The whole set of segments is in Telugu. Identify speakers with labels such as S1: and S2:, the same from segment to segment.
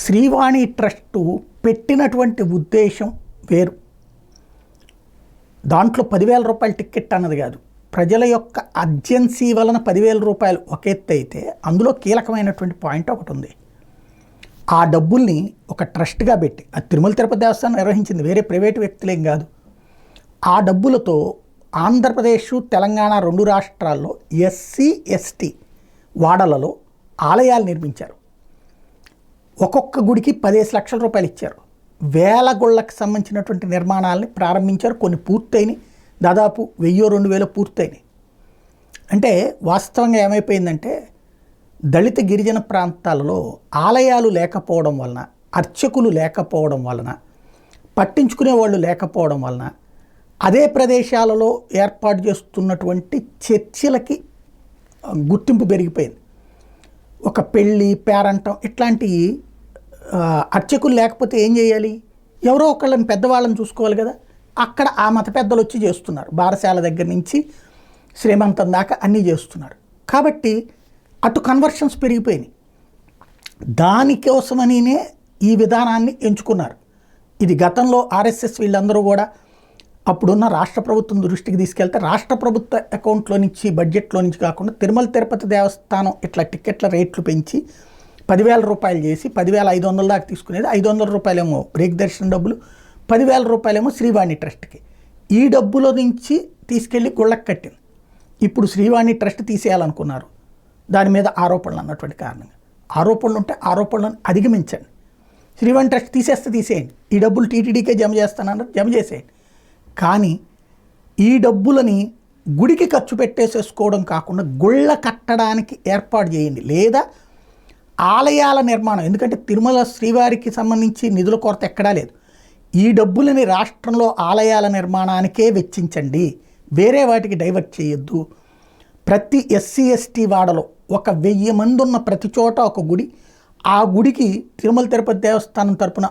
S1: శ్రీవాణి ట్రస్టు పెట్టినటువంటి ఉద్దేశం వేరు. దాంట్లో 10,000 రూపాయల టికెట్ అన్నది కాదు. ప్రజల యొక్క అర్జెన్సీ వలన 10,000 రూపాయలు ఒక ఎత్తు అయితే, అందులో కీలకమైనటువంటి పాయింట్ ఒకటి ఉంది. ఆ డబ్బుల్ని ఒక ట్రస్ట్గా పెట్టి, అది తిరుమల తిరుపతి దేవస్థానం నిర్వహించింది, వేరే ప్రైవేటు వ్యక్తులేం కాదు. ఆ డబ్బులతో ఆంధ్రప్రదేశ్, తెలంగాణ 2 రాష్ట్రాల్లో ఎస్సీ ఎస్టీ వాడలలో ఆలయాలు నిర్మించారు. ఒక్కొక్క గుడికి 10 లక్షల రూపాయలు ఇచ్చారు. వేల గుళ్ళకి సంబంధించినటువంటి నిర్మాణాలని ప్రారంభించారు. కొన్ని పూర్తయినాయి, దాదాపు 1000-2000 పూర్తయినాయి. అంటే వాస్తవంగా ఏమైపోయిందంటే, దళిత గిరిజన ప్రాంతాలలో ఆలయాలు లేకపోవడం వలన, అర్చకులు లేకపోవడం వలన, పట్టించుకునే వాళ్ళు లేకపోవడం వలన, అదే ప్రదేశాలలో ఏర్పాటు చేస్తున్నటువంటి చర్చిలకి గుర్తింపు పెరిగిపోయింది. ఒక పెళ్ళి, పేరంటం ఇట్లాంటివి అర్చకులు లేకపోతే ఏం చేయాలి? ఎవరో ఒకళ్ళని పెద్దవాళ్ళని చూసుకోవాలి కదా. అక్కడ ఆ మత పెద్దలు వచ్చి చేస్తున్నారు. బారసాల దగ్గర నుంచి శ్రీమంతం దాకా అన్నీ చేస్తున్నారు. కాబట్టి అటు కన్వర్షన్స్ పెరిగిపోయినాయి. దానికోసమనినే ఈ విధానాన్ని ఎంచుకున్నారు. ఇది గతంలో ఆర్ఎస్ఎస్ వీళ్ళందరూ కూడా అప్పుడున్న రాష్ట్ర ప్రభుత్వం దృష్టికి తీసుకెళ్తే, రాష్ట్ర ప్రభుత్వ అకౌంట్లో నుంచి, బడ్జెట్లో నుంచి కాకుండా తిరుమల తిరుపతి దేవస్థానం ఇట్లా టికెట్ల రేట్లు పెంచి 10,000 రూపాయలు చేసి 10,500 దాకా తీసుకునేది. 500 రూపాయలేమో బ్రేక్ దర్శనం డబ్బులు, 10,000 రూపాయలేమో శ్రీవాణి ట్రస్ట్కి. ఈ డబ్బుల నుంచి తీసుకెళ్ళి గుళ్ళకి కట్టింది. ఇప్పుడు శ్రీవాణి ట్రస్ట్ తీసేయాలనుకున్నారు. దాని మీద ఆరోపణలు అన్నటువంటి కారణంగా, ఆరోపణలు ఉంటే ఆరోపణలను అధిగమించండి. శ్రీవాణి ట్రస్ట్ తీసేస్తే తీసేయండి, ఈ డబ్బులు టీటీడీకే జమ చేస్తానన్నారు, జమ చేసేయండి. కానీ ఈ డబ్బులని గుడికి ఖర్చు పెట్టేసేసుకోవడం కాకుండా గుళ్ళ కట్టడానికి ఏర్పాటు చేయండి, లేదా ఆలయాల నిర్మాణం. ఎందుకంటే తిరుమల శ్రీవారికి సంబంధించి నిధుల కొరత ఎక్కడా లేదు. ఈ డబ్బులని రాష్ట్రంలో ఆలయాల నిర్మాణానికే వెచ్చించండి, వేరే వాటికి డైవర్ట్ చేయొద్దు. ప్రతి ఎస్సీ ఎస్టీ వాడలో 1,000 మంది ఉన్న ప్రతి చోట ఒక గుడి, ఆ గుడికి తిరుమల తిరుపతి దేవస్థానం తరపున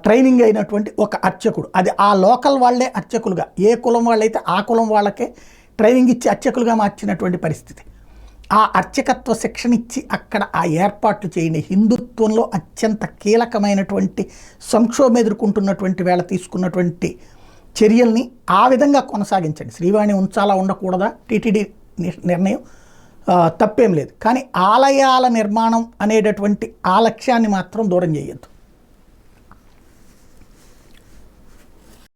S1: ట్రైనింగ్ అయినటువంటి ఒక అర్చకుడు, అది ఆ లోకల్ వాళ్ళే అర్చకులుగా, ఏ కులం వాళ్ళైతే ఆ కులం వాళ్ళకే ట్రైనింగ్ ఇచ్చి అర్చకులుగా మార్చినటువంటి పరిస్థితి. ఆ అర్చకత్వ శిక్షణ ఇచ్చి అక్కడ ఆ ఏర్పాట్లు చేయండి. హిందుత్వంలో అత్యంత కీలకమైనటువంటి సంక్షోభం ఎదుర్కొంటున్నటువంటి వేళ తీసుకున్నటువంటి చర్యల్ని ఆ విధంగా కొనసాగించండి. శ్రీవాణి ఉంచాలా ఉండకూడదా టీటీడీ నిర్ణయం, తప్పేం లేదు. కానీ ఆలయాల నిర్మాణం అనేటటువంటి ఆ లక్ష్యాన్ని మాత్రం దూరం చేయొద్దు.